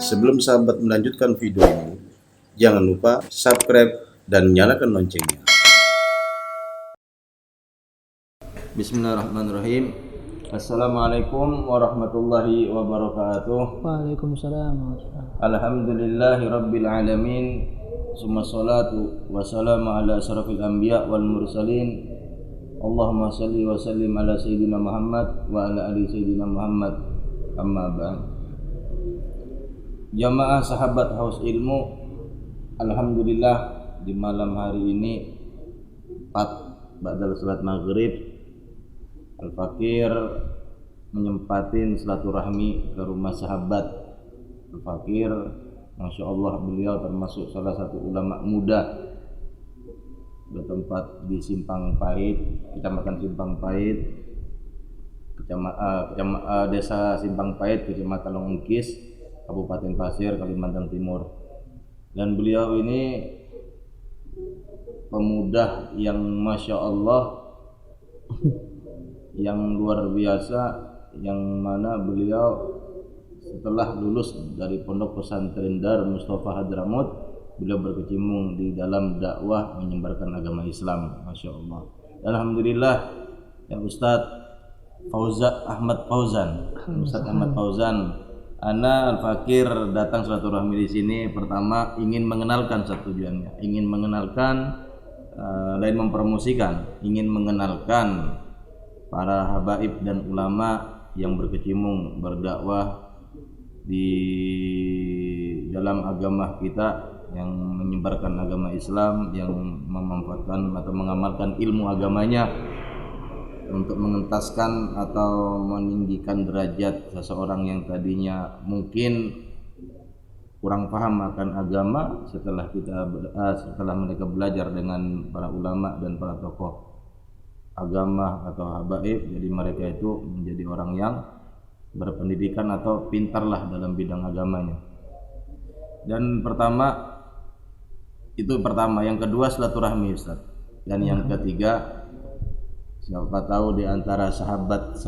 Sebelum sahabat melanjutkan video ini, jangan lupa subscribe dan nyalakan loncengnya. Bismillahirrahmanirrahim. Assalamualaikum warahmatullahi wabarakatuh. Waalaikumsalam warahmatullahi. Alhamdulillahi rabbil alamin. Summa salatu wassalamu ala asrafil anbiya wal mursalin. Allahumma salli wa sallim ala sayyidina Muhammad wa ala ali sayyidina Muhammad. Amma ba'd. Jamaah sahabat Haus Ilmu, alhamdulillah di malam hari ini 4 ba'dal salat maghrib, Al-Fakir menyempatin silaturahmi ke rumah sahabat Al-Fakir. Masya Allah, beliau termasuk salah satu ulama muda bertempat di Simpang Pahit, Kecamatan Simpang Pahit, Desa Simpang Pahit, Kecamatan Longkis, Kabupaten Pasir, Kalimantan Timur. Dan beliau ini pemuda yang Masya Allah, yang luar biasa, yang mana beliau setelah lulus dari Pondok Pesantren Darul Mustafa Hadramut, beliau berkecimpung di dalam dakwah menyebarkan agama Islam. Masya Allah. Alhamdulillah ya Ustadz Ahmad Fauzan. Ustadz Ahmad Fauzan, Ana Al-Fakir datang silaturahmi di sini pertama ingin mengenalkan satu tujuannya, ingin mengenalkan lain mempromosikan, ingin mengenalkan para habaib dan ulama yang berkecimpung berdakwah di dalam agama kita, yang menyebarkan agama Islam, yang memanfaatkan atau mengamalkan ilmu agamanya untuk mengentaskan atau meninggikan derajat seseorang yang tadinya mungkin kurang paham akan agama setelah mereka belajar dengan para ulama dan para tokoh agama atau habaib. Jadi mereka itu menjadi orang yang berpendidikan atau pintarlah dalam bidang agamanya. Dan yang kedua silaturahmi Ustaz. Dan yang ketiga, siapa tahu di antara sahabat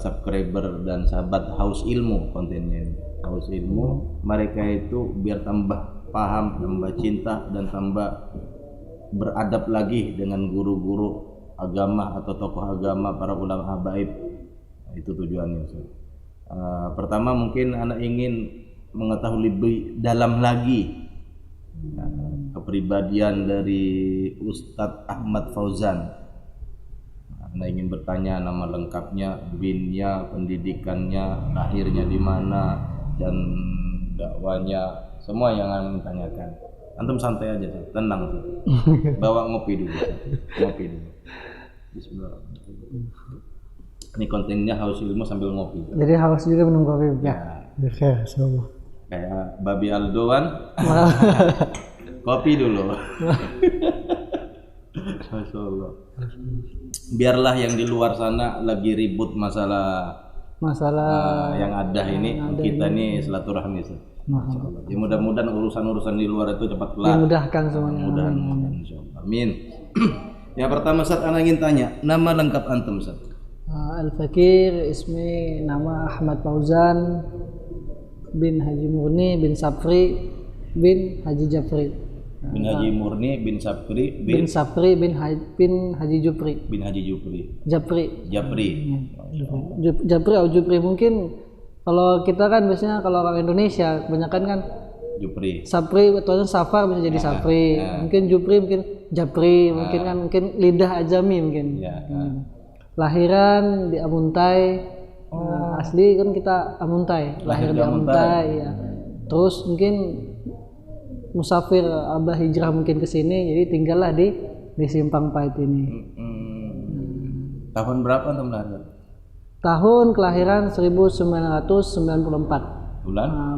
subscriber dan sahabat Haus Ilmu, kontennya ini Haus Ilmu, mereka itu biar tambah paham, tambah cinta, dan tambah beradab lagi dengan guru-guru agama atau tokoh agama, para ulama habaib. Itu tujuannya. Pertama mungkin anak ingin mengetahui lebih dalam lagi kepribadian dari Ustadz Ahmad Fauzan. Anda ingin bertanya nama lengkapnya, binnya, pendidikannya, lahirnya di mana, dan dakwanya, semua yang Anda tanyakan. Antum santai aja, tenang, bawa ngopi dulu. Bismillahirrahmanirrahim. Ini kontennya Haus Ilmu sambil ngopi. Jadi haus juga minum kopi ya. Ya, semua. Kayak Babi Aldoan. Kopi dulu. Masya Allah. Biarlah yang di luar sana lagi ribut masalah yang ada ini, kita ini silaturahmi. Ya, mudah-mudahan urusan di luar itu cepat kelar. Dimudahkan semuanya. Mudah-mudahan insyaallah. Amin. Yang pertama Ustaz, ana ingin tanya, nama lengkap antum Ustaz? Al-Fakir, ismi nama Ahmad Fauzan bin Haji Murni bin Sapri bin Haji Japri. Bin Haji Murni bin Sapri bin Haji Jupri. Bin Haji Jupri. Japri. Japri atau Jupri, mungkin kalau kita kan biasanya kalau orang Indonesia kebanyakan kan Jupri. Sapri atau Safar bisa jadi Sapri. Mungkin Jupri, mungkin Japri, mungkin lidah ajami mungkin. Lahiran di Amuntai. Asli kan kita Amuntai, lahir di Amuntai ya. Terus mungkin musafir abah hijrah mungkin ke sini, jadi tinggallah di Simpang Pahit ini. Tahun berapa antum lahir? Tahun kelahiran 1994.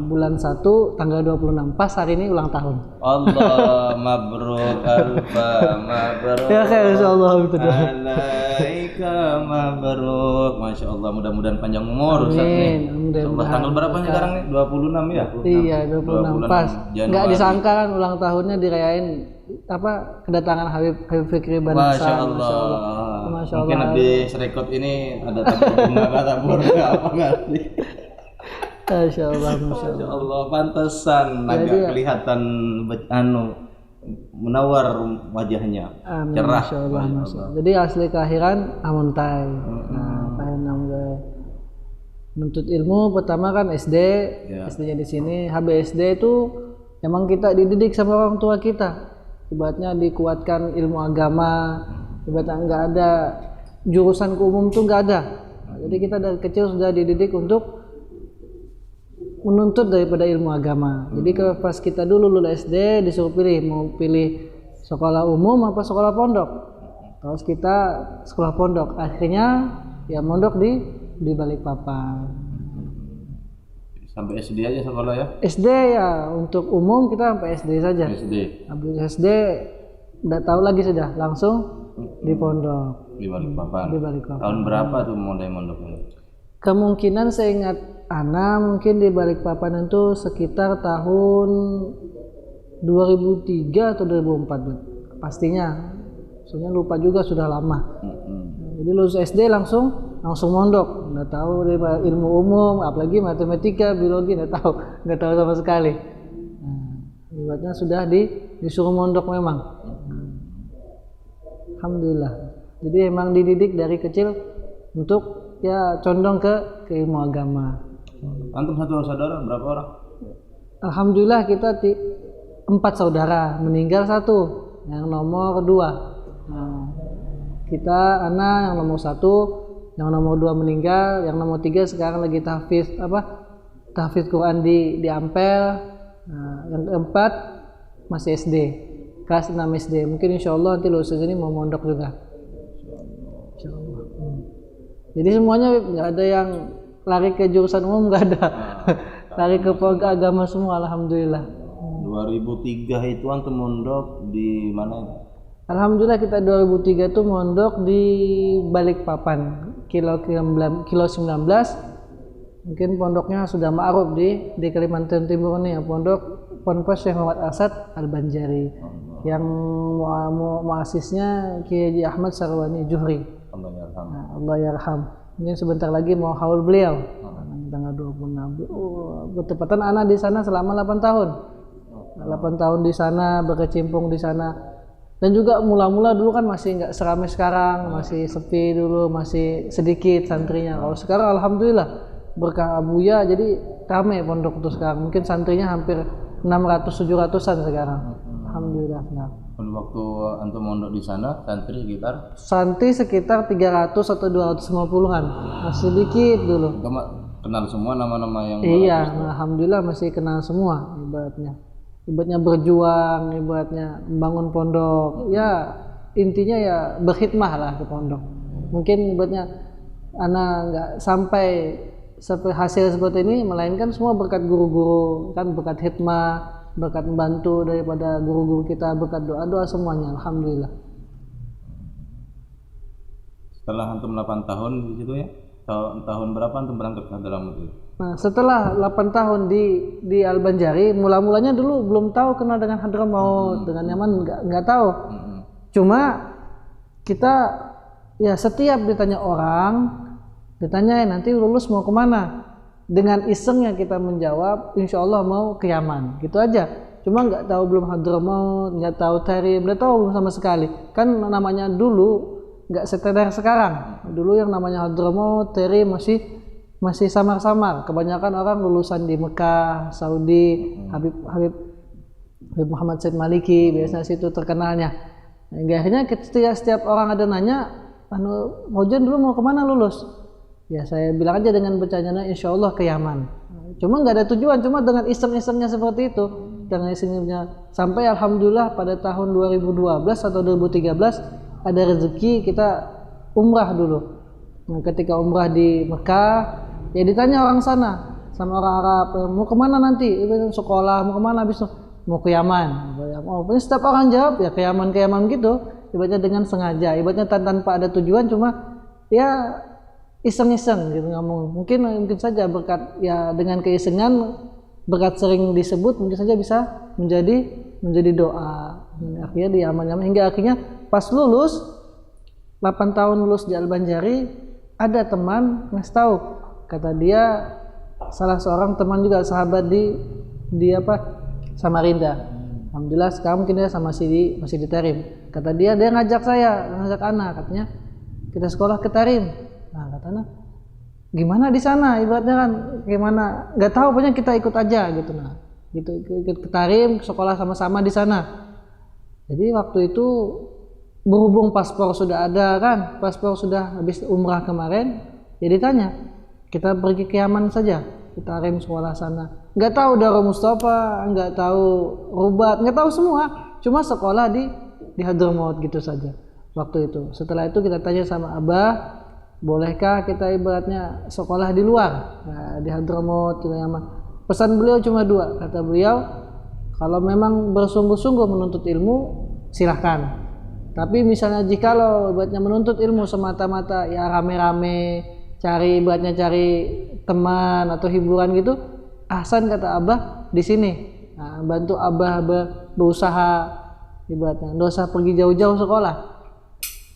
bulan 1 tanggal 26 pas hari ini ulang tahun. Allah mabruk alfa mabruk. Ya insyaallah betul. Alaika mabruk. Masya Allah, mudah-mudahan panjang umur Ustaz nih. Amin. Tanggal berapa nih sekarang nih? 26 ya? Iya, 26 pas. Enggak disangka kan ulang tahunnya dirayain kedatangan Habib Fikri Banasa. Masya Allah. Mungkin habis rekod ini ada tabur apa enggak sih? Masya Allah. Masya Allah, pantesan agak kelihatan menawar wajahnya. Amin, cerah. Masya Allah. Jadi asli kelahiran Amuntai. Menuntut ilmu pertama kan SD, SD-nya di sini. HBSD itu emang kita dididik sama orang tua kita. Ibaratnya dikuatkan ilmu agama. Ibaratnya nggak ada jurusan umum tuh nggak ada. Jadi kita dari kecil sudah dididik untuk menuntut daripada ilmu agama. Jadi kalau pas kita dulu lulus SD disuruh pilih mau pilih sekolah umum apa sekolah pondok. Terus kita sekolah pondok. Akhirnya ya mondok di Balikpapan. Sampai SD aja sekolah ya? SD ya untuk umum kita sampai SD saja. SD. Habis SD udah tahu lagi sudah langsung di pondok. Di Balikpapan. Di Balikpapan. Tahun berapa tuh mulai mondok ini? Kemungkinan saya ingat mungkin di Balikpapan itu sekitar tahun 2003 atau 2004 pastinya. Soalnya lupa juga sudah lama. Jadi lulus SD langsung mondok, nggak tahu ilmu umum, apalagi matematika, biologi nggak tahu sama sekali. Ibaratnya sudah disuruh mondok memang. Alhamdulillah. Jadi emang dididik dari kecil untuk ya condong ke ilmu agama. Antum satu saudara berapa orang? Alhamdulillah kita 4 saudara, meninggal 1, yang nomor 2. Kita anak yang nomor 1, yang nomor 2 meninggal, yang nomor 3 sekarang lagi tahfiz Quran di Ampel. Yang keempat masih SD, kelas 6 SD. Mungkin insyaallah nanti lulus ini mau mondok juga. Insyaallah. Jadi semuanya nggak ada yang lari ke jurusan umum, nggak ada. Lari ke agama semua, alhamdulillah. 2003 itu antum mondok di mana? Alhamdulillah kita 2003 itu mondok di Balikpapan, kilo 19. Mungkin pondoknya sudah ma'ruf di Kalimantan Timur nih, Ponpes Syekh Muhammad Asad Al-Banjari. Yang muasisnya Kiai Ahmad Sarwani Juhri. Allah yarham. Mungkin sebentar lagi mau haul beliau. Tanggal 26. Bertepatan anak di sana selama 8 tahun. 8 tahun di sana, berkecimpung di sana. Dan juga mula-mula dulu kan masih nggak seramai sekarang, masih sepi dulu, masih sedikit santrinya. Kalau sekarang alhamdulillah berkah Abuya jadi ramai pondok tuh sekarang. Mungkin santrinya hampir 600-700an sekarang. Alhamdulillah. Waktu antum mondok di sana santri sekitar 300 atau 250-an. Masih sedikit dulu. Kenal semua nama-nama yang iya, alhamdulillah masih kenal semua ibaratnya berjuang, ibaratnya membangun pondok. Ya intinya ya berkhidmah lah ke pondok. Mungkin ibaratnya anak nggak sampai hasil seperti ini, melainkan semua berkat guru-guru, kan berkat khidmah, berkat membantu daripada guru-guru kita, berkat doa-doa semuanya, alhamdulillah. Setelah antum 8 tahun di situ ya, tahun berapa antum berangkat ke Hadramaut itu? Nah, setelah 8 tahun di Al-Banjari, mula-mulanya dulu belum tahu kenal dengan Hadramaut, dengan Yaman nggak tahu. Cuma kita ya setiap ditanya orang, ditanyain nanti lulus mau kemana, dengan isengnya kita menjawab insya Allah mau ke Yaman, gitu aja. Cuma nggak tahu belum Hadramaut, nggak tahu Tarim, nggak tahu sama sekali. Kan namanya dulu nggak sekedar sekarang. Dulu yang namanya Hadramaut, Tarim masih samar-samar. Kebanyakan orang lulusan di Mekah, Saudi, Habib Muhammad Said Maliki, biasanya situ terkenalnya. Nah, akhirnya setiap orang ada nanya, Mojan dulu mau kemana lulus? Ya saya bilang aja dengan bercandanya insya Allah ke Yaman. Cuma nggak ada tujuan, cuma dengan iseng-isengnya seperti itu. Dengan isengnya sampai alhamdulillah pada tahun 2012 atau 2013 ada rezeki kita umrah dulu. Nah, ketika umrah di Mekah, ya ditanya orang sana sama orang Arab, mau kemana nanti? Sekolah, mau kemana habis? Mau ke Yaman. Oh, setiap orang jawab ya ke Yaman gitu. Ibaratnya dengan sengaja, ibaratnya tanpa ada tujuan, cuma ya iseng-iseng gitu ngomong. Mungkin saja berkat ya dengan keisengan, berkat sering disebut mungkin saja bisa menjadi doa. Akhirnya di Yaman hingga akhirnya pas lulus 8 tahun lulus di Al-Banjari, ada teman ngasih tahu, kata dia salah seorang teman juga sahabat di Samarinda. Alhamdulillah sekarang mungkin dia masih di Tarim. Kata dia ngajak anak, katanya kita sekolah ke Tarim. Nah katanya gimana di sana, ibaratnya kan gimana nggak tahu, pokoknya kita ikut aja gitu. Nah gitu ikut ke Tarim, sekolah sama-sama di sana. Jadi waktu itu berhubung paspor sudah ada kan, paspor sudah habis umrah kemarin, jadi tanya kita pergi ke Yaman saja, kita Tarim sekolah sana. Nggak tahu Darul Mustafa, nggak tahu Rubat, nggak tahu semua, cuma sekolah di Hadramaut gitu saja waktu itu. Setelah itu kita tanya sama Abah, bolehkah kita ibaratnya sekolah di luar, di Hadramaut, di Yaman. Pesan beliau cuma 2, kata beliau, kalau memang bersungguh-sungguh menuntut ilmu silahkan, tapi misalnya jikalau ibaratnya menuntut ilmu semata-mata ya rame-rame, cari teman atau hiburan gitu, ahsan kata Abah di sini. Nah, bantu Abah berusaha ibaratnya, nggak usah pergi jauh-jauh sekolah.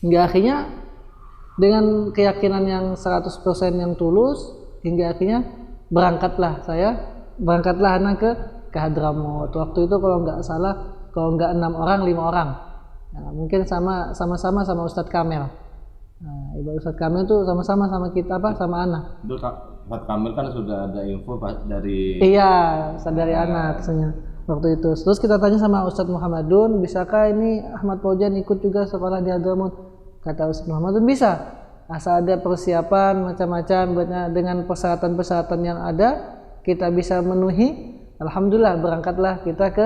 Hingga akhirnya dengan keyakinan yang 100% yang tulus, hingga akhirnya berangkatlah anak ke Hadramaut. Waktu itu kalau nggak salah, kalau nggak 6 orang 5 orang. Nah, mungkin sama-sama sama Ustadz Kamel. Nah, ibarat Ustadz Kamil itu sama-sama sama kita sama anak. Itu Ustadz Kamil kan sudah ada info dari dari anak waktu itu. Terus kita tanya sama Ustadz Muhammadun, bisakah ini Ahmad Fauzian ikut juga sekolah di Hadramaut? Kata Ustadz Muhammadun bisa, asal ada persiapan macam-macam dengan persyaratan-persyaratan yang ada kita bisa memenuhi. Alhamdulillah berangkatlah kita ke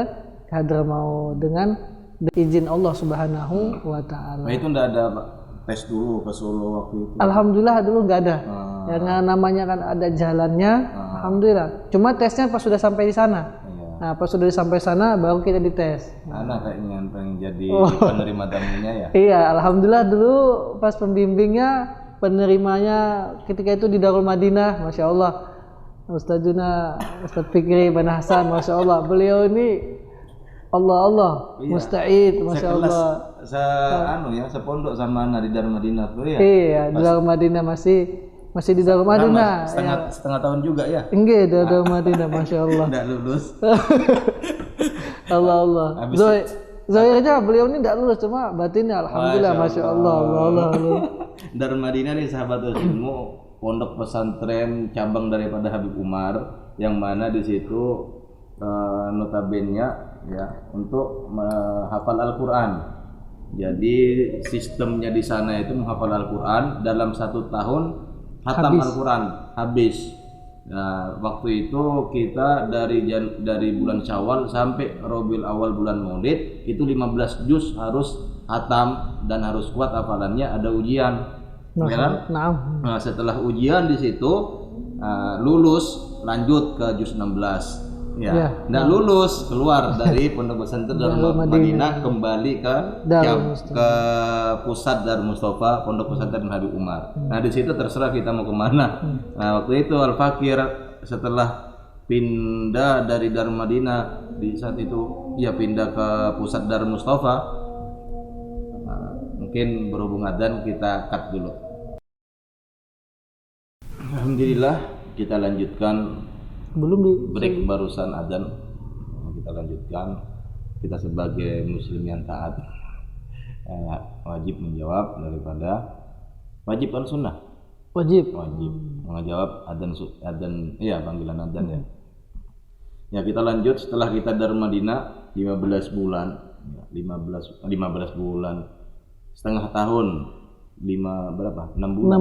Hadramaut dengan izin Allah Subhanahu wa taala. Nah, itu enggak ada tes dulu ke Solo waktu itu? Alhamdulillah dulu nggak ada. Karena namanya kan ada jalannya. Alhamdulillah. Cuma tesnya pas sudah sampai di sana. Nah, pas sudah sampai sana baru kita dites. Anak kayaknya pengen jadi penerima tamunya ya? Iya, alhamdulillah dulu pas pembimbingnya, penerimanya ketika itu di Darul Madinah, masya Allah. Ustadzuna Ustadz Fikri bin Hasan, masya Allah. Beliau ini Allah musta'id, masya Allah. Sepondok sama anak di Darul Madinah tuh ya? Iya, di Darul Madinah masih di Darul Madinah. Setengah tahun juga ya? Enggak, di Darul Madinah, masya Allah. Tidak lulus. Allah. Zahirnya beliau ini tidak lulus, cuma batinnya alhamdulillah, masya Allah. Darul Madinah nih sahabat ilmu, pondok pesantren cabang daripada Habib Umar, yang mana di situ notabene ya untuk menghafal Al-Quran. Jadi sistemnya di sana itu menghafal Al-Quran dalam 1 tahun, khatam Al-Quran habis. Nah, waktu itu kita dari bulan Syawal sampai Rabiul Awal bulan Maulid itu 15 juz harus khatam dan harus kuat hafalannya, ada ujian. Nah, setelah ujian di situ lulus lanjut ke juz 16. Nggak lulus keluar dari pondok pesantren Darul Madinah kembali ke pusat Darul Mustafa pondok pesantren Habib Umar. Nah di situ terserah kita mau kemana. Nah waktu itu Al Fakir setelah pindah dari Darul Madinah di saat itu pindah ke pusat Darul Mustafa. Mungkin berhubung adzan kita cut dulu. Alhamdulillah kita lanjutkan. Belum di break barusan adzan, kita lanjutkan. Kita sebagai muslim yang taat wajib menjawab daripada wajib kan sunnah, wajib menjawab adzan panggilan adzan ya kita lanjut. Setelah kita dari Madinah 15 bulan setengah tahun 6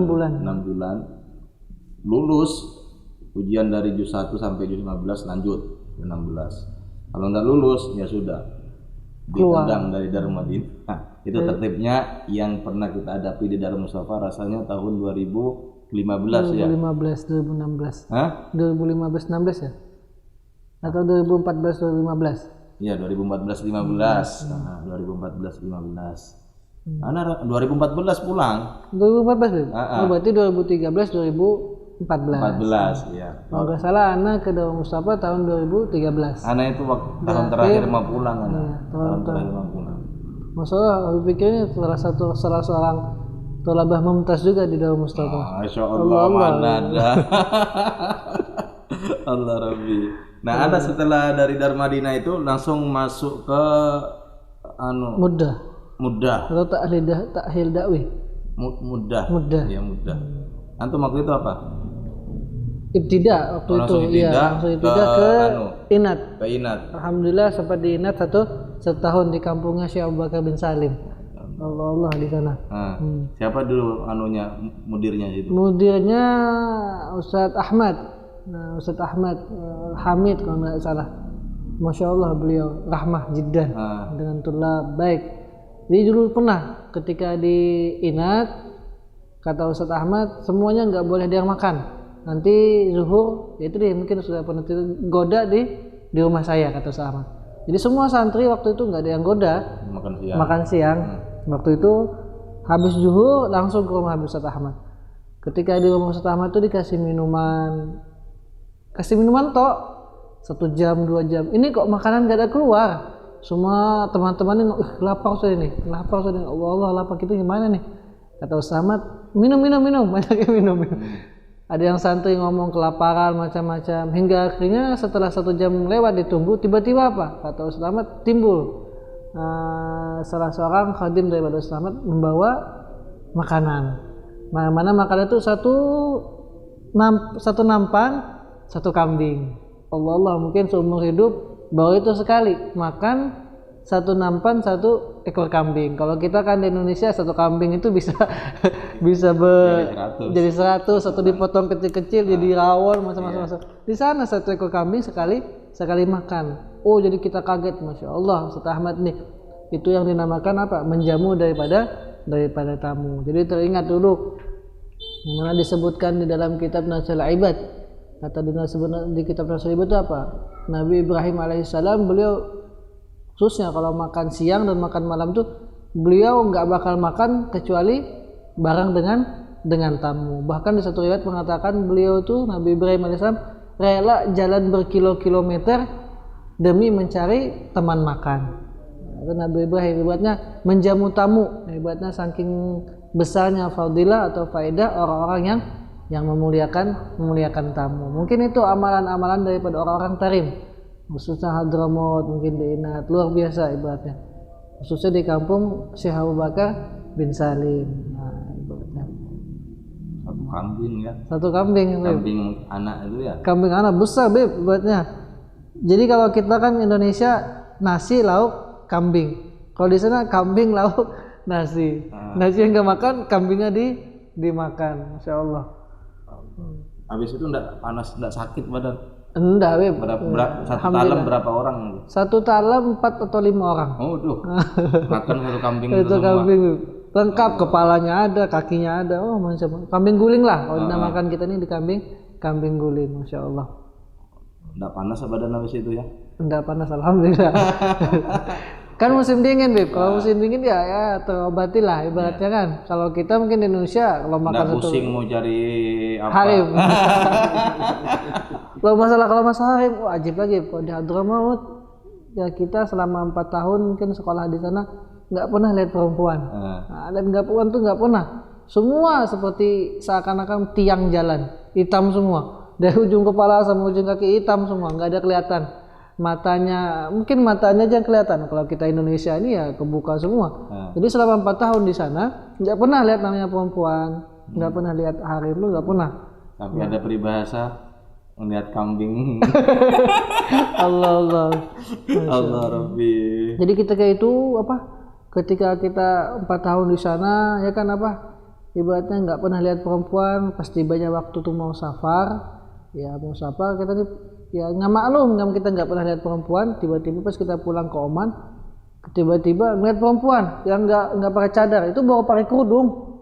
bulan lulus ujian dari juz 1 sampai juz 15 lanjut ke 16. Kalau nggak lulus ya sudah ditendang dari Darul Madinah. Itu tertibnya yang pernah kita hadapi di Darul Mustafa rasanya tahun 2017 15 ya. 2015 2016. Hah? 2015 16 ya? Atau 2014 2015? Iya, 2014 15. Nah, 2014 15. Ana 2014 pulang. 2014 ya? Oh, berarti 2013 2014. 14 ya. Kalau nggak salah Ana ke Darul Mustafa tahun 2013. Ana itu waktu tahun terakhir mau pulang Ana. Tahun terakhir mau pulang. Masalah aku pikirnya salah seorang tolabah mumtaz juga di Darul Mustafa. Masya Allah, mana ada. Allah Rabbi. Nah, Anda setelah dari Darmadina itu langsung masuk ke Mudah. Atau takhil dakwah. Mudah. Ya, mudah. Antum waktu itu apa? Ibtidak waktu itu. Iya, langsung ibtidak ke Inat. Ke Inat. Alhamdulillah sempat di Inat setahun di kampungnya Syekh Abu Bakar bin Salim. Allah di sana. Siapa dulu mudirnya itu? Mudirnya Ustadz Ahmad. Nah, Ustadz Ahmad Hamid kalau nggak salah. Masya Allah beliau rahmah jiddan dengan tulab baik. Jadi dulu pernah ketika di Inat kata Ustadz Ahmad semuanya nggak boleh ada yang makan. Nanti zuhur itu dia mungkin sudah pernah goda di rumah saya kata Ustadz Ahmad. Jadi semua santri waktu itu nggak ada yang goda makan siang. Waktu itu habis zuhur langsung ke rumah Ustadz Ahmad. Ketika di rumah Ustadz Ahmad itu dikasih minuman tok 1 jam 2 jam. Ini kok makanan gak ada keluar. Semua teman-teman ini lapar sudah ini. Allah lapar kita gimana nih? Kata Ustadz Ahmad, minum, banyak minum. Ada yang santri ngomong kelaparan macam-macam. Hingga akhirnya setelah 1 jam lewat ditunggu, tiba-tiba apa? Kata Ustadz Ahmad timbul salah seorang khadim daripada Ustadz Ahmad membawa makanan. Mana makanan itu satu nampan 1 kambing. Allah mungkin seumur hidup baru itu sekali makan 1 nampan 1 ekor kambing. Kalau kita kan di Indonesia 1 kambing itu bisa jadi 100, satu dipotong kecil-kecil jadi rawon macam-macam. Di sana 1 ekor kambing sekali makan. Oh, jadi kita kaget, Masya Allah Ustadz Ahmad nih. Itu yang dinamakan apa? Menjamu daripada tamu. Jadi teringat dulu yang mana disebutkan di dalam kitab Nasul Ibad. Kata di kitab Nasul Ibad itu apa? Nabi Ibrahim alaihissalam beliau khususnya kalau makan siang dan makan malam tuh beliau nggak bakal makan kecuali bareng dengan tamu. Bahkan di satu riwayat mengatakan beliau tuh Nabi Ibrahim alaihissalam rela jalan berkilo-kilometer demi mencari teman makan. Nabi Ibrahim ibaratnya menjamu tamu, ibaratnya saking besarnya fadilah atau faedah orang-orang yang memuliakan tamu. Mungkin itu amalan-amalan daripada orang-orang Tarim, khususnya Hadramaut, mungkin di Inat, luar biasa ibaratnya. Khususnya di kampung Syekh Abu Bakar bin Salim. Nah, ibaratnya 1 kambing ya. 1 kambing. Kambing anak itu ya. Kambing anak besar, Beb, ibaratnya. Jadi kalau kita kan Indonesia nasi lauk kambing. Kalau di sana kambing lauk nasi. Nasi yang nggak makan, kambingnya dimakan. Masya Allah. Habis itu enggak panas, enggak sakit badan? Enggak, Beb. Satu talam berapa orang? 1 talam 4 atau 5 orang. Oh, makan 1 kambing itu kambing, Beb. Lengkap, kepalanya ada, kakinya ada. Oh, macam kambing guling lah. Kalau dinamakan kita ini di kambing guling, Masya Allah. Enggak panas badan habis itu ya? Enggak panas, alhamdulillah. Kan musim dingin, Beb. Kalau musim dingin ya terobati lah ibaratnya kan. Kalau kita mungkin di Indonesia kalau makan satu pusing mau cari apa? Harim. Kalau masalah harim, wajib lagi. Kalau di Hadramaut ya kita selama 4 tahun mungkin sekolah di sana nggak pernah lihat perempuan. Dan perempuan tuh nggak pernah. Semua seperti seakan-akan tiang jalan, hitam semua. Dari ujung kepala sama ujung kaki hitam semua, nggak ada kelihatan. Mungkin matanya aja yang kelihatan. Kalau kita Indonesia ini ya kebuka semua. Jadi selama 4 tahun di sana nggak pernah lihat namanya perempuan, nggak pernah lihat harim, lu nggak pernah. Tapi ada peribahasa melihat kambing. Allah Rabbi. Jadi ketika kita 4 tahun di sana ya kan ibaratnya nggak pernah lihat perempuan, pasti banyak waktu tuh mau safar kita nih ya nggak maklum kita nggak pernah lihat perempuan. Tiba-tiba pas kita pulang ke Oman tiba-tiba ngeliat perempuan yang nggak pakai cadar, itu bawa pakai kerudung.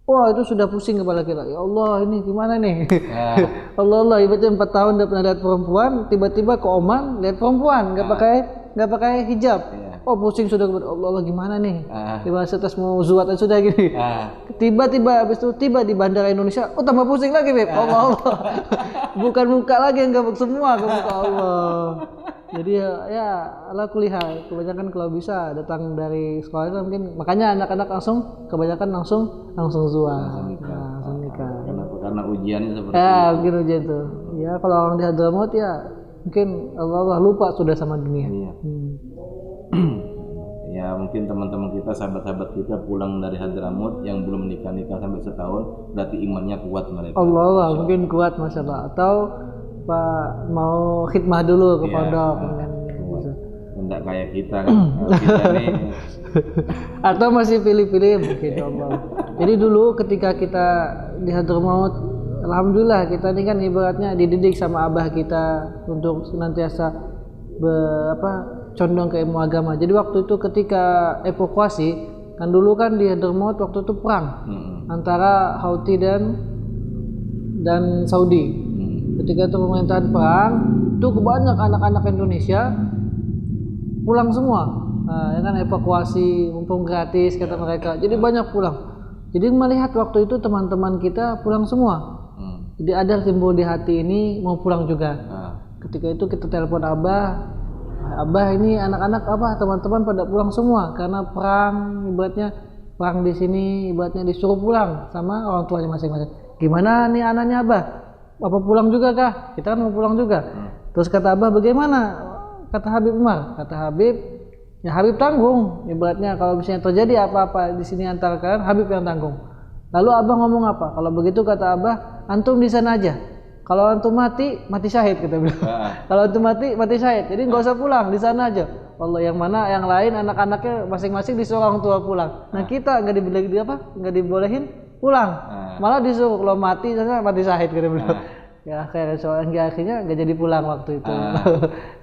Wah itu sudah pusing kepala kita. Ya Allah ini gimana nih? Ah, Allah ibaratnya 4 tahun udah pernah lihat perempuan, tiba-tiba ke Oman lihat perempuan nggak pakai hijab. iya. Oh pusing sudah Allah gimana nih? Ah, Tiba setelah mau zuat sudah gini. ah, Tiba-tiba habis itu tiba di bandara Indonesia, oh tambah pusing lagi Beb. Allah. Bukan muka lagi yang gabung semua ke muka Allah. Jadi ya ala kulihal kebanyakan kalau bisa datang dari sekolah itu mungkin makanya anak-anak kebanyakan langsung zuat. Langsung nikah. Kenapa? Karena ujiannya seperti Ya mungkin ujian tuh. Ya kalau orang di Hadramaut ya mungkin Allah lupa sudah sama dunia. Iya. Ya mungkin teman-teman kita, sahabat-sahabat kita pulang dari Hadramut yang belum nikah sampai setahun, berarti imannya kuat mereka. Allah mungkin kuat Masya Allah. Atau Pak mau khidmah dulu ke pondok kan gitu. Enggak kayak kita kan. Kita nih Atau masih pilih-pilih mungkin Allah. Jadi dulu ketika kita di Hadramaut, alhamdulillah kita ini kan ibaratnya dididik sama abah kita untuk senantiasa condong ke ilmu agama. Jadi waktu itu ketika evakuasi kan dulu kan di Hadramaut waktu itu perang antara Houthi dan Saudi. Ketika itu pemerintahan perang, itu kebanyak anak-anak Indonesia pulang semua. Nah, ya kan evakuasi mumpung gratis kata mereka. Jadi banyak pulang. Jadi melihat waktu itu teman-teman kita pulang semua. Jadi ada timbul di hati ini mau pulang juga. Ketika itu kita telepon Abah ini anak-anak teman-teman pada pulang semua karena perang ibaratnya perang di sini ibaratnya disuruh pulang sama orang tuanya masing-masing. Gimana nih anaknya Abah? Apa pulang juga kah? Kita kan mau pulang juga. Terus kata Abah bagaimana? Kata Habib Umar. Kata Habib, ya Habib tanggung. Ibaratnya kalau misalnya terjadi apa-apa di sini antara kalian, Habib yang tanggung. Lalu Abah ngomong apa? Kalau begitu kata Abah, antum di sana aja. Kalau antum mati syahid kita bilang. Kalau antum mati syahid. Jadi nggak usah pulang, di sana aja. Allah yang mana yang lain anak-anaknya masing-masing disuruh orang tua pulang. Nah kita nggak dibolehin pulang, malah disuruh kalau mati syahid kita bilang. Ya akhirnya nggak jadi pulang waktu itu.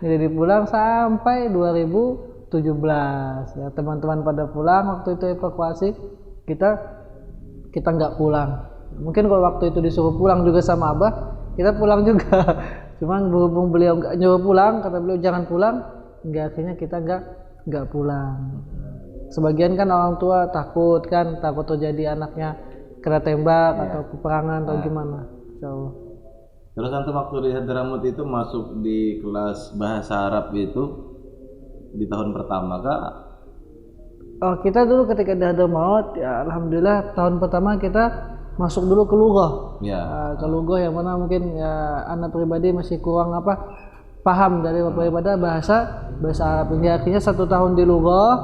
Nggak jadi pulang sampai 2017 ya teman-teman pada pulang waktu itu evakuasi kita nggak pulang. Mungkin kalau waktu itu disuruh pulang juga sama Abah kita pulang juga. Cuman berhubung beliau nggak nyuruh pulang, kata beliau jangan pulang, akhirnya kita nggak pulang. Sebagian kan orang tua takut terjadi anaknya kena tembak atau peperangan atau gimana. So. Terus antum waktu di Hadramut itu masuk di kelas bahasa Arab itu di tahun pertama kah? Oh, kita dulu ketika di Hadramaut ya alhamdulillah tahun pertama kita masuk dulu ke lughah. Ya. Ke lughah yang mana mungkin ya anak pribadi masih kurang paham dari daripada bahasa Arab. Hingga akhirnya 1 tahun di lughah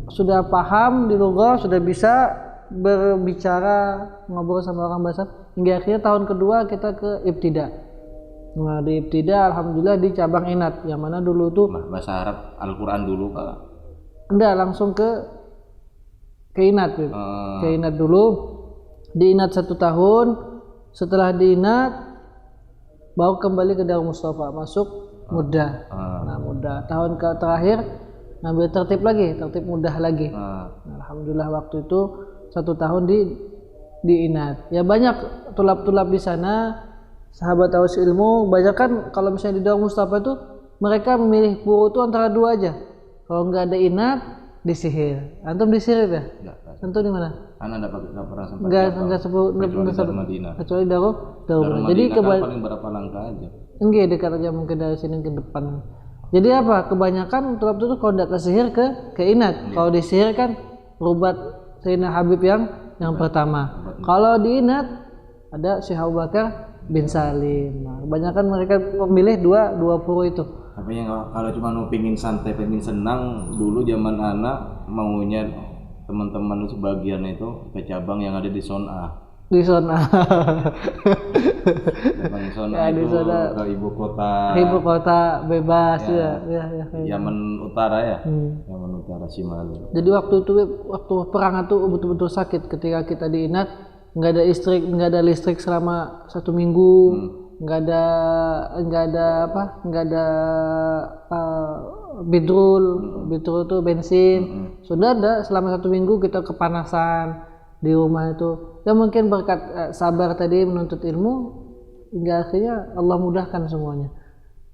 sudah paham di lughah, sudah bisa berbicara ngobrol sama orang bahasa. Hingga akhirnya tahun kedua kita ke ibtida. Nah di ibtida alhamdulillah di cabang inat yang mana dulu tuh bahasa Arab Al-Quran dulu Pak. Enggak, langsung ke inat. Ke inat dulu. Di inat 1 tahun. Setelah di inat baru kembali ke Darul Mustafa masuk mudah. Nah mudah tahun terakhir ngambil tertib mudah lagi. Nah, alhamdulillah waktu itu 1 tahun di inat. Ya banyak tulab-tulab di sana sahabat Aus Ilmu. Banyak kan kalau misalnya di Darul Mustafa itu mereka memilih puru itu antara 2 aja. Kalau nggak ada inat disihir. Antum disihir ya? Antum di mana? Anak nggak pernah sempat. Nggak sebut kecuali Darul. Jadi paling berapa langkah aja? Enggak dekat aja mungkin dari sini ke depan. Jadi apa? Kebanyakan tulab itu kalau nggak kesihir ke inat. Kalau disihir kan rubat Sayyidina Habib yang pertama. Kalau di inat ada Syekh Abu Bakar bin Salim. Nah, kebanyakan mereka memilih dua puru itu. Tapi yang kalau cuma mau pingin santai, pingin senang, dulu zaman anak maunya teman-teman sebagian itu ke cabang yang ada di Zona. Di Zona. Zona ya, itu ke ibu kota. Ibu kota bebas ya. Yaman Utara ya. Yaman Utara Simalu. Jadi waktu perang itu betul-betul sakit ketika kita di Inat, nggak ada listrik selama 1 minggu. Nggak ada bidrul itu bensin. Sudah ada selama 1 minggu kita kepanasan di rumah itu. Ya mungkin berkat sabar tadi menuntut ilmu hingga akhirnya Allah mudahkan semuanya.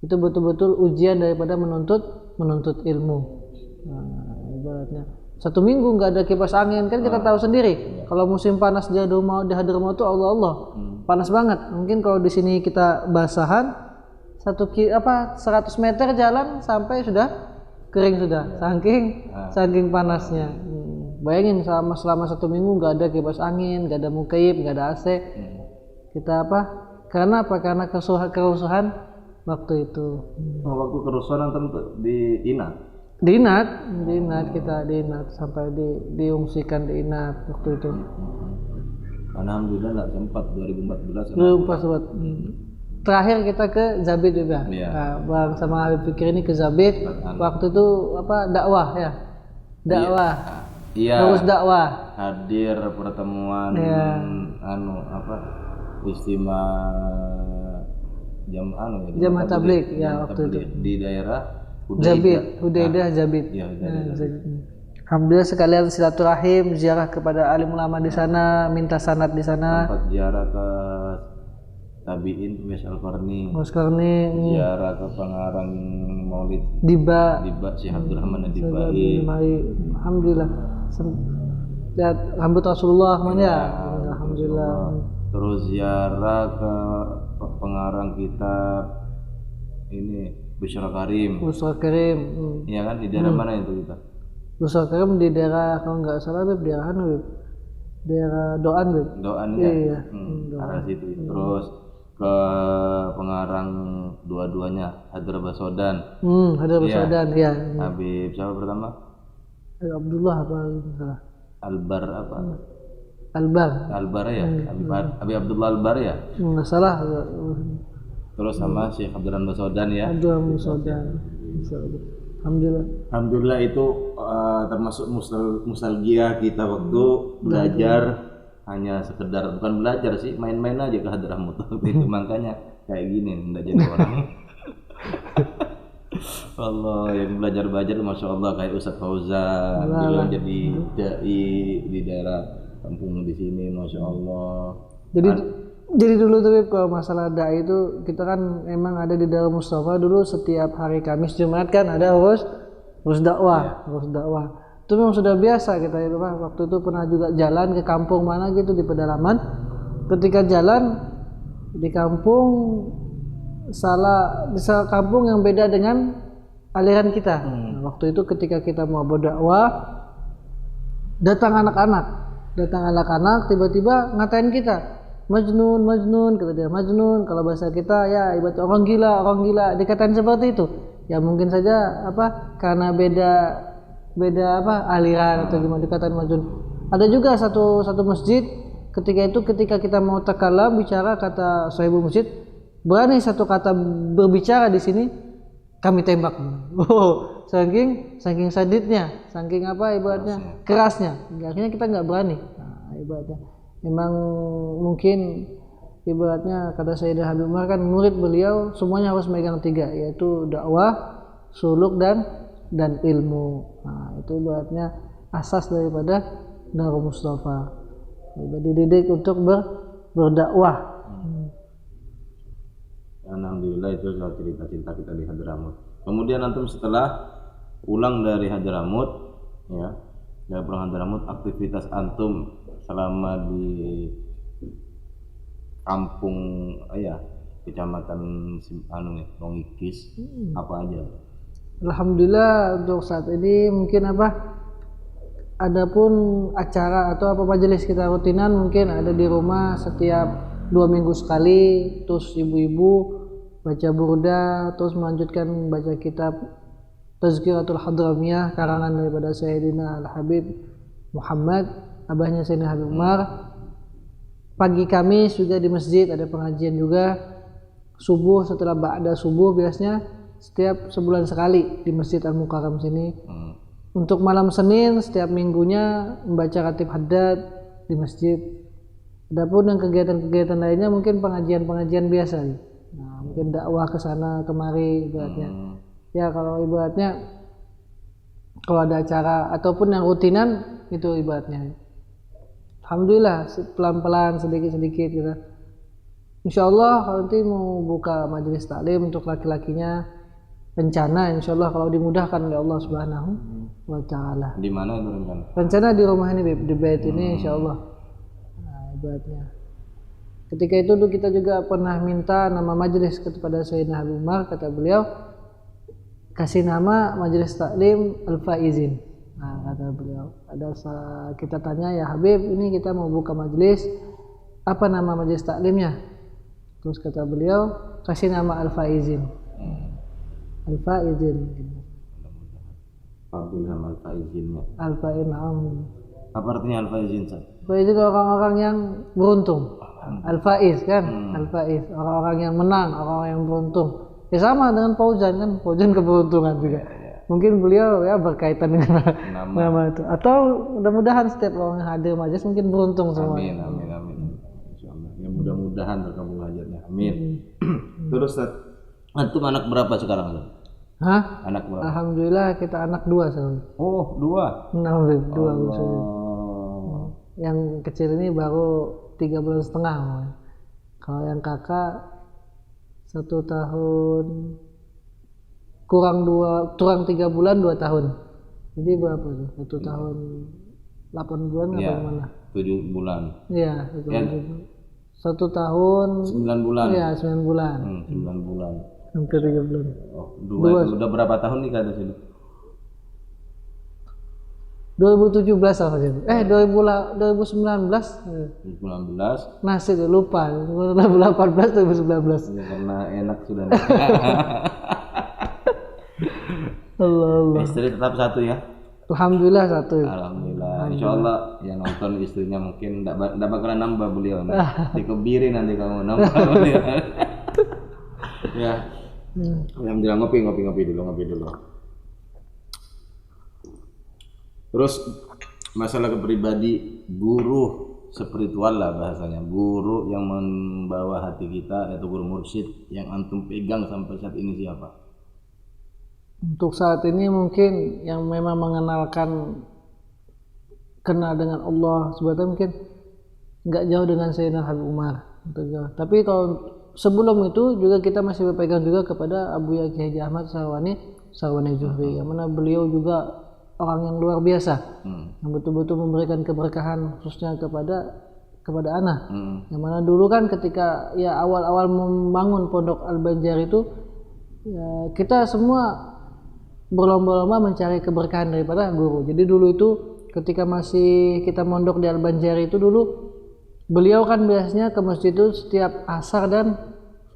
Itu betul-betul ujian daripada menuntut ilmu. Nah, ibaratnya 1 minggu nggak ada kipas angin kan kita tahu sendiri. Kalau musim panas di Hadramaut itu Allah panas banget. Mungkin kalau di sini kita basahan 100 meter jalan sampai sudah kering sudah. Saking panasnya. Bayangin selama 1 minggu nggak ada kipas angin, nggak ada mukayib, nggak ada AC. Kita Karena apa? Karena kerusuhan waktu itu. Waktu kerusuhan antum di Inat. Di Inat kita di Inat sampai diungsikan di Inat waktu itu. Alhamdulillah nggak sempat 2014. Terakhir kita ke Zabid juga. Bang sama Habib Fikri ini ke Zabid. Waktu itu dakwah ya. Dakwah. Iya. Terus dakwah. Hadir pertemuan istimewa Jamaah tabligh ya waktu itu di daerah Hudaidah Zabid. Ya, Alhamdulillah sekalian silaturahim, ziarah kepada alim ulama di sana, minta sanad di sana. Tempat ziarah ke tabiin Uwais Al-Qarni. Ziarah ke pengarang Maulid Diba Syekh Abdurrahman Dibai. Alhamdulillah. Lihat rambut Rasulullah ya. Alhamdulillah. Terus ziarah ke pengarang kitab ini Busyra Karim. Iya kan di daerah mana itu kita? Busyra Karim di daerah kalau nggak salah daerah Doan ya. Iya. Arah situ. Terus ke pengarang dua-duanya Hadar Basodan. Hadar Basodan ya. Habib siapa pertama? Abdullah salah. Albar ya. Habib Abdullah Albar ya. Nggak salah. Terus sama Syekh Abdurrahman Basodan ya. Alhamdulillah itu termasuk nostalgia kita waktu belajar, hanya sekedar bukan belajar sih, main-main aja ke Hadramaut itu. Makanya kayak gini enggak jadi orang. Allah yang belajar masya Allah kayak Ustadz Fauzan beliau jadi dai di daerah kampung di sini masya Allah. Jadi dulu tuh kalau masalah dai itu kita kan emang ada di Darul Mustafa dulu setiap hari Kamis Jumat kan ada harus dakwah. Itu memang sudah biasa kita itu waktu itu pernah juga jalan ke kampung mana gitu di pedalaman. Ketika jalan di kampung di salah kampung yang beda dengan aliran kita. Nah, waktu itu ketika kita mau berdakwah datang anak-anak tiba-tiba ngatain kita. Majnun, kata dia. Majnun kalau bahasa kita ya ibarat orang gila, dikatain seperti itu. Ya mungkin saja karena beda aliran atau gimana dikatain majnun. Ada juga satu masjid ketika kita mau takalam bicara kata sahibul masjid, berani satu kata berbicara di sini kami tembak. Saking sadidnya, saking ibaratnya kerasnya. Akhirnya kita nggak berani. Nah, ibaratnya memang mungkin ibaratnya kata Sayyidah Habib Umar kan murid beliau semuanya harus megang 3 yaitu dakwah, suluk dan ilmu. Nah, itu ibaratnya asas daripada Darul Mustafa. Dididik untuk berdakwah. Alhamdulillah itu soal cerita-cerita kita di Hadramaut. Kemudian antum setelah pulang dari Hadramaut dari pulang Hadramaut, aktivitas antum selama di kampung kecamatan Rongikis apa aja? Alhamdulillah untuk saat ini mungkin adapun acara atau majelis kita rutinan mungkin ada di rumah setiap 2 minggu sekali, terus ibu-ibu baca burda, terus melanjutkan baca kitab Tazkiratul Hadramiyah karangan daripada Sayyidina Al-Habib Muhammad, abahnya Sayyidina Habib Umar. Pagi Kamis juga di masjid ada pengajian juga. Subuh setelah ba'da subuh biasanya setiap sebulan sekali di Masjid Al-Mukarram sini. Untuk malam Senin setiap minggunya membaca Ratib Haddad di masjid. Adapun yang kegiatan-kegiatan lainnya mungkin pengajian biasa. Nah, mungkin dakwah ke sana kemari ibaratnya. Ya kalau ibaratnya kalau ada acara ataupun yang rutinan itu ibaratnya. alhamdulillah pelan-pelan sedikit-sedikit kita. Insyaallah kalau nanti mau buka majelis taklim untuk laki-lakinya, rencana insyaallah kalau dimudahkan oleh Allah Subhanahu wa taala. Di mana itu rencana? Rencana di rumah ini, di bait ini insyaallah. Nah, ibaratnya. Ketika itu tuh kita juga pernah minta nama majelis kepada Sayyidina Habib Umar, kata beliau kasih nama majelis taklim Al-Faizin. Nah, kata beliau, kita tanya, ya Habib, ini kita mau buka majelis, apa nama majelis taklimnya? Terus kata beliau, kasih nama Al-Faizin. Al-Faizin. Alhamdulillah Al-Faizinnya. Al-Faizin. Apa artinya Al-Faizin? Faizin orang-orang yang beruntung. Al-Faiz kan? Al-Faiz, orang-orang yang menang, orang-orang yang beruntung. Ya sama dengan Fauzan kan, Fauzan keberuntungan juga. Mungkin beliau ya berkaitan dengan nama itu. Atau mudah-mudahan setiap orang yang hadir majelis mungkin beruntung semua. Amin. Insyaallah. Ya mudah-mudahan berkabul hajatnya. Amin. Terus antum anak berapa sekarang? Hah? Anak berapa? Alhamdulillah kita anak 2 sekarang. Oh, 2. Nah, 2 Yang kecil ini baru 3 bulan setengah. Kalau yang kakak 1 tahun kurang 3 bulan 2 tahun. Jadi berapa tuh? 1 tahun 8 bulan ya, apa gimana? 7 bulan. Iya, Ya. 1 tahun 9 bulan. Iya, 9 bulan. 9 bulan. Hampir 3 bulan. Oh, 2 itu udah berapa tahun nikah di sini? 2017 apa sih? 2019. 2019. Masih lupa. 2018 2019. Ya, karena enak sudah. Allah. Istri tetap 1 ya? Alhamdulillah 1. Alhamdulillah. Insyaallah yang nonton istrinya mungkin enggak bakalan nambah beliau. Dikebiri nanti kamu nambah beliau. Ya. Alhamdulillah, ngopi dulu. Terus masalah kepribadi guru spiritual lah bahasanya, guru yang membawa hati kita, yaitu guru mursyid yang antum pegang sampai saat ini siapa? Untuk saat ini mungkin yang memang mengenalkan kenal dengan Allah sebetulnya mungkin nggak jauh dengan Sayyidina Habib Umar. Tapi kalau sebelum itu juga kita masih berpegang juga kepada Abu Kiai Haji Ahmad Sarwani Zuhri, yang mana beliau juga orang yang luar biasa, yang betul-betul memberikan keberkahan khususnya kepada anak. Yang mana dulu kan ketika ya awal-awal membangun Pondok Al-Banjar itu ya, kita semua berlomba-lomba mencari keberkahan daripada guru. Jadi dulu itu ketika masih kita mondok di Al-Banjar itu dulu beliau kan biasanya ke masjid itu setiap asar dan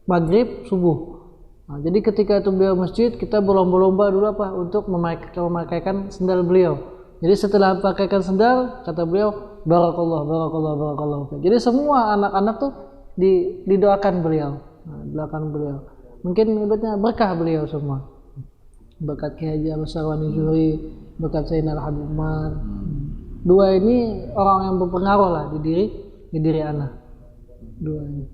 maghrib subuh. Nah, jadi ketika itu beliau masjid, kita berlomba-lomba dulu apa untuk memakaikan sendal beliau. Jadi setelah pakaikan sendal, kata beliau barakallah. Jadi semua anak-anak tuh didoakan beliau. Doakan beliau. Mungkin ibaratnya berkah beliau semua. Berkat Kiai Haji Ahmad Sarwani Zuhri, berkat Sayyidina Habib Umar. 2 ini orang yang berpengaruh lah di diri anak. 2 ini.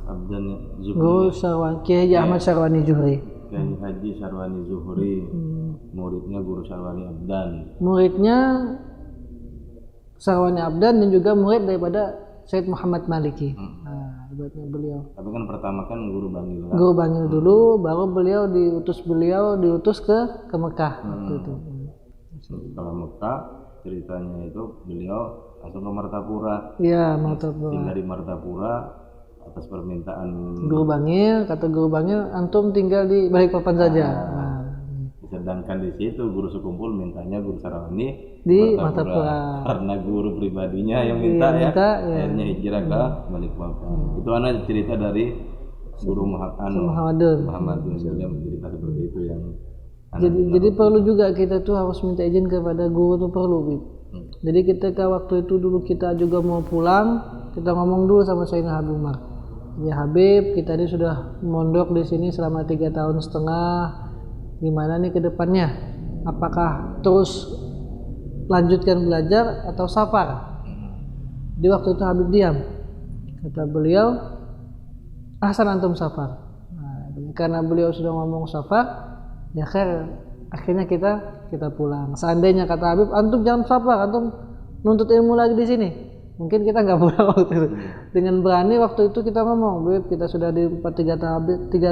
Abdan Zuhri. Guru Sarwani Kiai Haji Ahmad Sarwani Zuhri. Kiai Haji Sarwani Zuhri. Muridnya Guru Sarwani Abdan. Muridnya Sarwani Abdan dan juga murid daripada Said Muhammad Maliki. Nah, ibaratnya beliau. Tapi kan pertama kan Guru Bangil. Kan? Guru Bangil dulu, baru beliau diutus ke Mekah waktu itu. Kalau Mekah ceritanya itu beliau langsung ke Martapura. Iya, Martapura. Tinggal di Martapura atas permintaan Guru Bangil, kata Guru Bangil, antum tinggal di Balikpapan saja. Nah. Sedangkan di situ guru sekumpul mintanya Guru Sarwani di Martapura. Karena guru pribadinya yang minta, akhirnya hijrah ke Balikpapan. Itu anak cerita dari Guru Muhammadun. Beliau cerita seperti itu yang jadi perlu juga kita tuh harus minta izin kepada guru, tuh perlu, Bib. Jadi ketika waktu itu dulu kita juga mau pulang, kita ngomong dulu sama Sayyidina Habib Umar. Ya Habib, kita ini sudah mondok di sini selama 3 tahun setengah. Gimana nih ke depannya? Apakah terus lanjutkan belajar atau safar? Di waktu itu Habib diam. Kata beliau, ahsan antum safar. Nah, karena beliau sudah ngomong safar, ya akhirnya kita pulang. Seandainya kata Habib, antum jangan safar, antum nuntut ilmu lagi di sini. Mungkin kita nggak pulang waktu itu. Dengan berani waktu itu kita ngomong, Bib, kita sudah di 3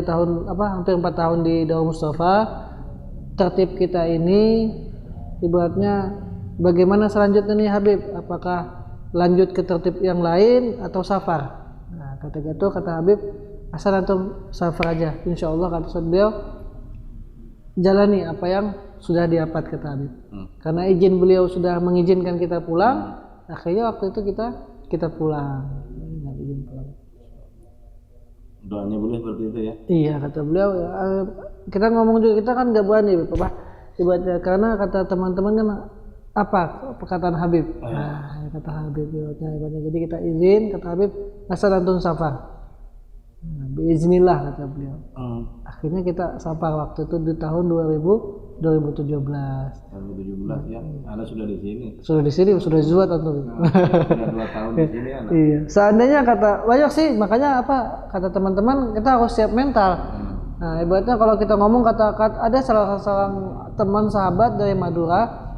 tahun hampir 4 tahun di Daul Mustafa. Tertib kita ini ibaratnya bagaimana selanjutnya nih Habib? Apakah lanjut ke tertib yang lain atau safar? Nah, kata Habib, asal antum safar aja. Insyaallah kata beliau, jalani apa yang sudah didapat kata Habib. Karena izin beliau sudah mengizinkan kita pulang, akhirnya waktu itu kita pulang. Doanya boleh seperti itu ya? Iya kata beliau. Kita ngomong juga kita kan nggak berani, Bapak. Ibaratnya karena kata teman-teman kan apa perkataan Habib. Nah, kata Habib ibaratnya. Jadi kita izin kata Habib asal antum safar. Nah, biiznillah kata beliau. Akhirnya kita safar waktu itu di tahun 2017 ya. Anda sudah di sini. Sudah zuat antum. Sudah 2 tahun di sini Anda. Iya. Seandainya kata banyak sih, makanya kata teman-teman kita harus siap mental. Nah, ibaratnya kalau kita ngomong kata ada salah seorang teman sahabat dari Madura,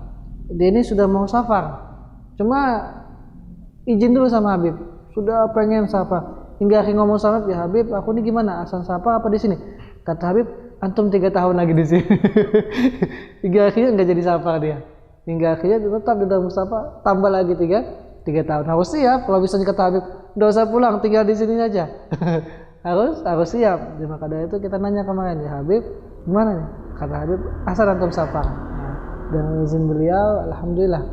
dia ini sudah mau safar. Cuma izin dulu sama Habib. Sudah pengen safar. Hingga akhirnya ngomong sama Habib, ya Habib, aku ini gimana? Asal safar apa di sini? Kata Habib, antum 3 tahun lagi di sini. Hingga akhirnya nggak jadi safar dia. Hingga akhirnya tetap di dalam Mustafa, tambah lagi 3 tahun. Harus siap. Kalau bisa kata Habib, nggak usah pulang, tinggal di sini aja. harus siap. Maka dari itu kita nanya kemarin, ya Habib, gimana nih? Kata Habib, asal antum safar. Nah, dengan izin beliau, alhamdulillah.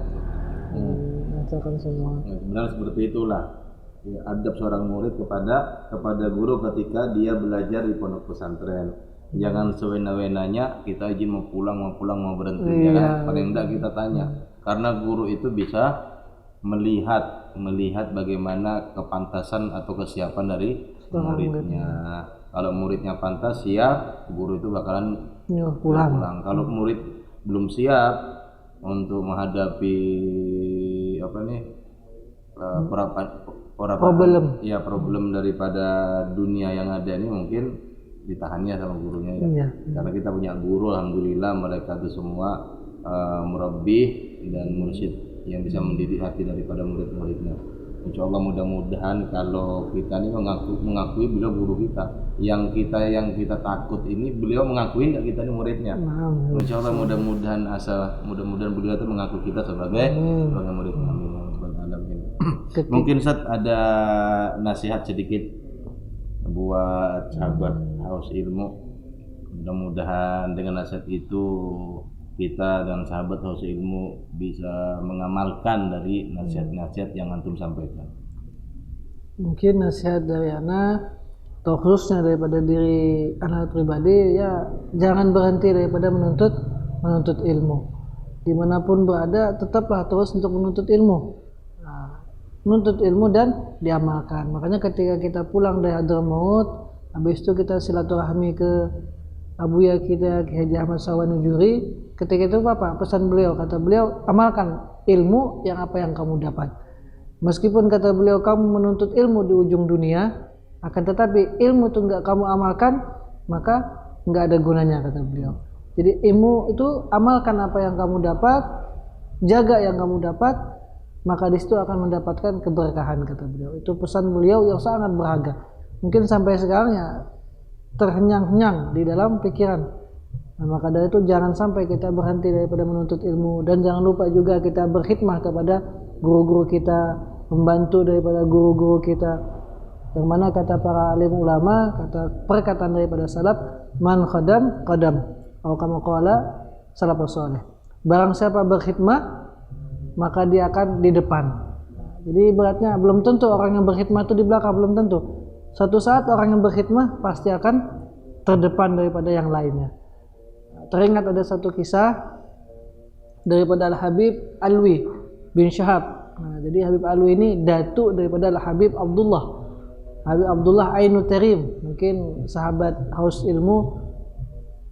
Mengajarkan semua. Benar seperti itulah. Ya, adab seorang murid kepada guru ketika dia belajar di pondok pesantren. Jangan sewena-wenanya kita izin mau pulang mau berhenti. Ya kan? Paling enggak kita tanya. Karena guru itu bisa melihat bagaimana kepantasan atau kesiapan dari muridnya. Kalau muridnya pantas siap, guru itu bakalan pulang. Kalau murid belum siap untuk menghadapi problem daripada dunia yang ada ini, mungkin ditahannya sama gurunya ya. Karena kita punya guru, alhamdulillah mereka itu semua murabbih dan mursyid yang bisa mendidik hati daripada murid-muridnya. Insyaallah mudah-mudahan kalau kita ini mengakui beliau guru kita, yang kita takut ini beliau mengakui nggak kita ini muridnya. Insyaallah mudah-mudahan beliau itu mengaku kita sebagai muridnya. Mungkin Ustaz ada nasihat sedikit buat sahabat Haus Ilmu. Mudah-mudahan dengan nasihat itu kita dan sahabat Haus Ilmu bisa mengamalkan dari nasihat-nasihat yang antum sampaikan. Mungkin nasihat dari anak atau khususnya daripada diri anak pribadi, ya jangan berhenti daripada menuntut ilmu. Dimanapun berada tetaplah terus untuk menuntut ilmu. Menuntut ilmu dan diamalkan. Makanya ketika kita pulang dari Hadramaut, habis itu kita silaturahmi ke abuya kita Ki Haji Ahmad Sawan Nujuri. Ketika itu apa? Pesan beliau, kata beliau, amalkan ilmu yang apa yang kamu dapat. Meskipun kata beliau kamu menuntut ilmu di ujung dunia, akan tetapi ilmu itu enggak kamu amalkan, maka enggak ada gunanya kata beliau. Jadi ilmu itu amalkan apa yang kamu dapat, jaga yang kamu dapat, maka di situ akan mendapatkan keberkahan kata beliau. Itu pesan beliau yang sangat berharga. Mungkin sampai sekarang ya terhenyang-henyang di dalam pikiran. Nah, maka dari itu jangan sampai kita berhenti daripada menuntut ilmu, dan jangan lupa juga kita berkhidmah kepada guru-guru kita, membantu daripada guru-guru kita. Yang mana kata para alim ulama, kata perkataan daripada salaf, man khadam qadam, atau kama qala salafus saleh. Barang siapa berkhidmah maka dia akan di depan. Jadi ibaratnya belum tentu orang yang berkhidmah itu di belakang, belum tentu. Suatu saat orang yang berkhidmah pasti akan terdepan daripada yang lainnya. Teringat ada satu kisah daripada Al-Habib Alwi bin Syahab. Jadi Habib Alwi ini datuk daripada Al-Habib Abdullah. Habib Abdullah Ainul Tarim, mungkin sahabat Haus Ilmu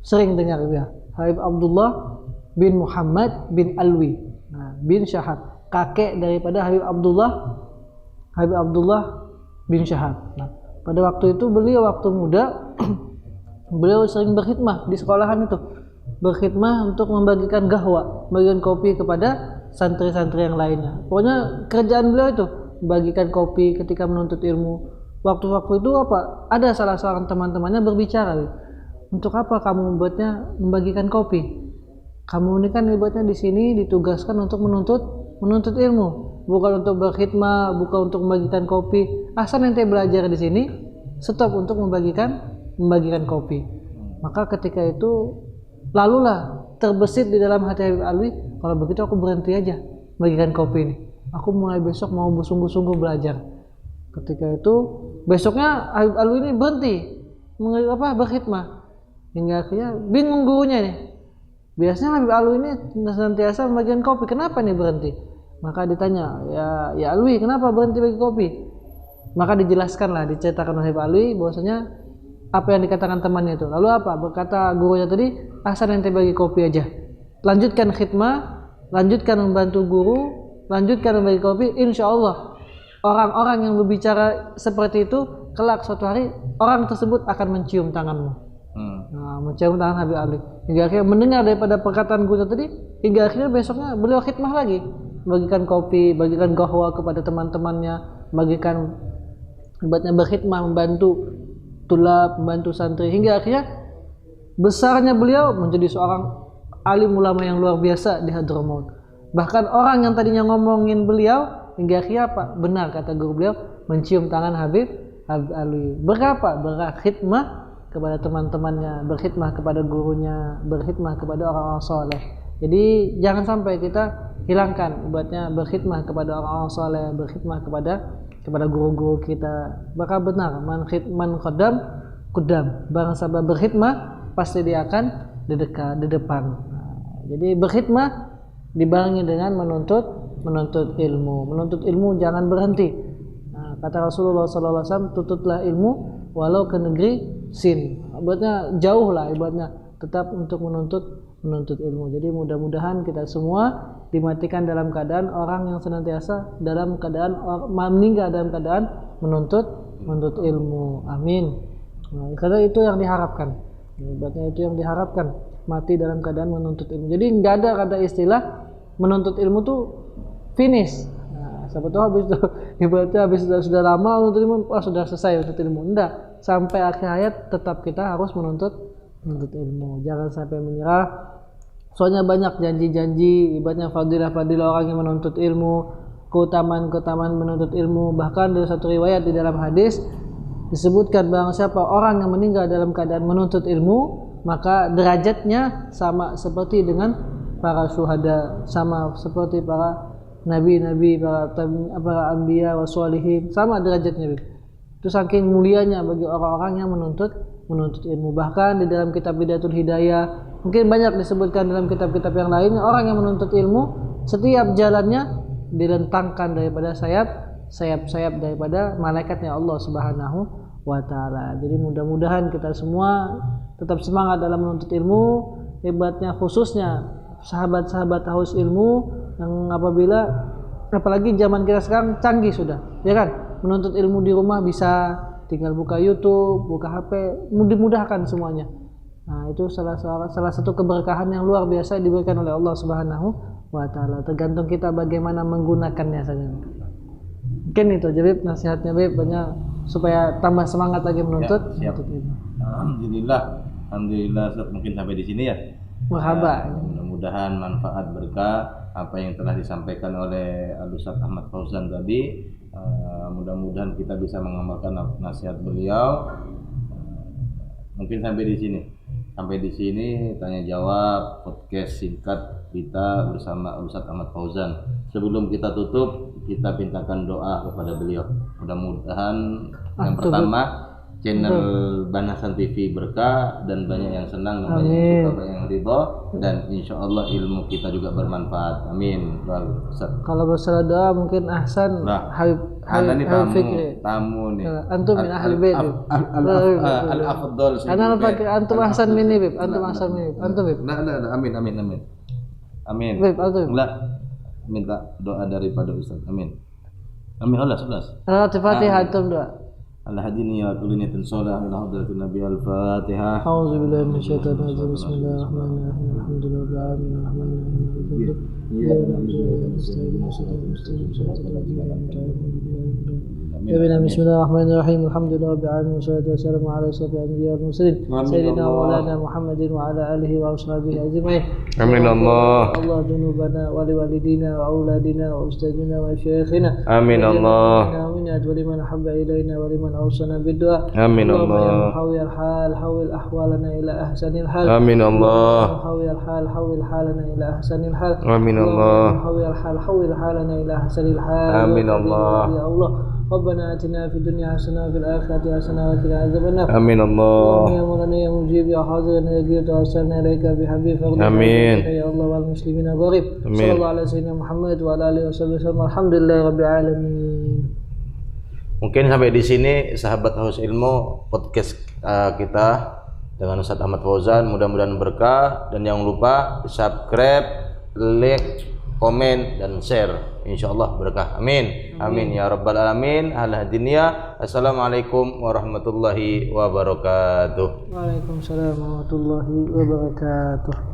sering dengar ya. Habib Abdullah bin Muhammad bin Alwi bin Syahab, kakek daripada Habib Abdullah bin Syahab. Nah, pada waktu itu beliau waktu muda beliau sering berkhidmah di sekolahan itu, berkhidmah untuk membagikan gahwa, bagian kopi kepada santri-santri yang lainnya. Pokoknya kerjaan beliau itu bagikan kopi ketika menuntut ilmu. Waktu-waktu itu apa? Ada salah seorang teman-temannya berbicara, untuk apa kamu membagikan kopi? Kamu ini kan ibaratnya di sini ditugaskan untuk menuntut ilmu, bukan untuk berkhidmah, bukan untuk membagikan kopi. Asal ente belajar di sini, stop untuk membagikan kopi. Maka ketika itu lalulah terbesit di dalam hati Habib Alwi, kalau begitu aku berhenti aja bagikan kopi ini. Aku mulai besok mau bersungguh-sungguh belajar. Ketika itu besoknya Habib Alwi ini berhenti berkhidmah, hingga akhirnya bingung gurunya nih. Biasanya Habib Alwi ini senantiasa membagikan kopi, kenapa nih berhenti? Maka ditanya, ya Alwi, kenapa berhenti bagi kopi? Maka dijelaskanlah, diceritakan oleh Habib Alwi bahwasanya apa yang dikatakan temannya itu. Lalu apa? Berkata gurunya tadi, asal ente bagi kopi aja. Lanjutkan khidmah, lanjutkan membantu guru, lanjutkan membagi kopi, insya Allah orang-orang yang berbicara seperti itu kelak suatu hari orang tersebut akan mencium tanganmu. Mencium tangan Habib Alwi. Hingga akhirnya mendengar daripada perkataan guru tadi, hingga akhirnya besoknya beliau khidmah lagi, bagikan kopi, bagikan qahwa kepada teman-temannya, bagikan ibaratnya berkhidmah, membantu tulab, membantu santri, hingga akhirnya besarnya beliau menjadi seorang alim ulama yang luar biasa di Hadramaut. Bahkan orang yang tadinya ngomongin beliau hingga akhirnya apa? Benar kata guru beliau, mencium tangan Habib Alwi. Berapa? Berkhidmah kepada teman-temannya, berkhidmah kepada gurunya, berkhidmah kepada orang-orang soleh. Jadi jangan sampai kita hilangkan ibaratnya berkhidmah kepada orang-orang soleh, berkhidmah kepada guru-guru kita. Maka benar, man qadam qudam. Barang siapa berkhidmah pasti dia akan di depan. Jadi berkhidmah dibarengi dengan menuntut ilmu. Menuntut ilmu jangan berhenti. Kata Rasulullah SAW, tututlah ilmu walau ke negeri Sin. Ibaratnya jauh lah, ibaratnya tetap untuk menuntut ilmu. Jadi mudah-mudahan kita semua dimatikan dalam keadaan orang yang senantiasa meninggal dalam keadaan menuntut ilmu. Amin. Karena itu yang diharapkan. Ibaratnya itu yang diharapkan, mati dalam keadaan menuntut ilmu. Jadi nggak ada kata istilah menuntut ilmu tuh finish. Siapa tahu habis sudah lama menuntut ilmu, sudah selesai menuntut ilmu. Enggak, sampai akhir hayat tetap kita harus menuntut ilmu. Jangan sampai menyerah. Soalnya banyak janji-janji, ibaratnya fadilah-fadilah orang yang menuntut ilmu, keutamaan-keutamaan menuntut ilmu. Bahkan dari satu riwayat di dalam hadis disebutkan bahwa siapa orang yang meninggal dalam keadaan menuntut ilmu, maka derajatnya sama seperti dengan para syuhada, sama seperti para nabi-nabi, para anbiya wa sholihin, sama derajatnya. Itu saking mulianya bagi orang-orang yang menuntut ilmu. Bahkan di dalam kitab Bidayatul Hidayah, mungkin banyak disebutkan dalam kitab-kitab yang lainnya, orang yang menuntut ilmu setiap jalannya direntangkan daripada sayap-sayap daripada malaikatnya Allah Subhanahu wa taala. Jadi mudah-mudahan kita semua tetap semangat dalam menuntut ilmu, hebatnya khususnya sahabat-sahabat haus ilmu yang apalagi zaman kita sekarang canggih sudah, ya kan? Menuntut ilmu di rumah bisa tinggal buka YouTube, buka HP, dimudahkan semuanya. Nah, itu salah satu keberkahan yang luar biasa diberikan oleh Allah Subhanahu wa taala. Tergantung kita bagaimana menggunakannya saja. Mungkin itu Habib nasihatnya Habib, banyak supaya tambah semangat lagi menuntut. Siap. Alhamdulillah mungkin sampai di sini ya. Merhaba. Mudah-mudahan manfaat berkah apa yang telah disampaikan oleh Al-Ustaz Ahmad Fauzan tadi. Mudah-mudahan kita bisa mengamalkan nasihat beliau. Mungkin sampai di sini tanya jawab podcast singkat kita bersama Ustaz Ahmad Fauzan. Sebelum kita tutup, kita pintakan doa kepada beliau. Mudah-mudahan yang pertama channel Banasan TV berkah dan banyak yang senang, banyak yang suka, banyak yang ridho, dan insya Allah ilmu kita juga bermanfaat. Amin. Kalau bersalah doa mungkin Ahsan ada nih tamu nih. Antum min ahli bait. Al-afdal. Ana pakai antum Ahsan mini bib. Antum Ahsan mini. Antum bib. Nah, amin. Bib, antum. Minta doa daripada Ustaz. Amin. Allah 11. Al-Fatihah antum doa. على هديني وكل نية صالحة إلى حضرة النبي. الفاتحة. أعوذ بالله من الشيطان الرجيم. بسم الله الرحمن الرحيم. الحمد لله رب العالمين الرحمن الرحيم مالك يوم الدين. بسم الله الرحمن الرحيم. الحمد لله رب العالمين والصلاة والسلام على أشرف الأنبياء والمرسلين سيدنا مولانا محمد وعلى آله وأصحابه أجمعين. آمين الله. الله ذنوبنا ولوالدينا وأولادنا وأستاذنا وشيخنا. آمين الله. ولمن أحب إلينا ولمن أوصانا بالدعاء. آمين الله. يا محاوي الحال حول أحوالنا إلى أحسن الحال. آمين الله. محاوي الحال حول حالنا إلى أحسن الحال. آمين الله. محاوي الحال حول حالنا إلى أحسن الحال. آمين الله. يا الله ربنا آتنا في الدنيا حسنة وفي الآخرة حسنة وقنا عذاب النار. آمين الله. يا مولانا يا مجيب يا حاضر يا قريب توسلنا إليك بحبيب فضلك آمين. يا الله والمسلمين الغريب. آمين. صلى الله على سيدنا محمد وعلى آله وصحبه وسلم. الحمد لله رب العالمين. Mungkin sampai di sini sahabat Haus Ilmu podcast kita dengan Ustaz Ahmad Fauzan, mudah-mudahan berkah, dan jangan lupa subscribe, like, komen dan share. Insyaallah berkah. Amin. Amin ya rabbal alamin. Al-hadiniya. Assalamualaikum warahmatullahi wabarakatuh. Waalaikumsalam warahmatullahi wabarakatuh.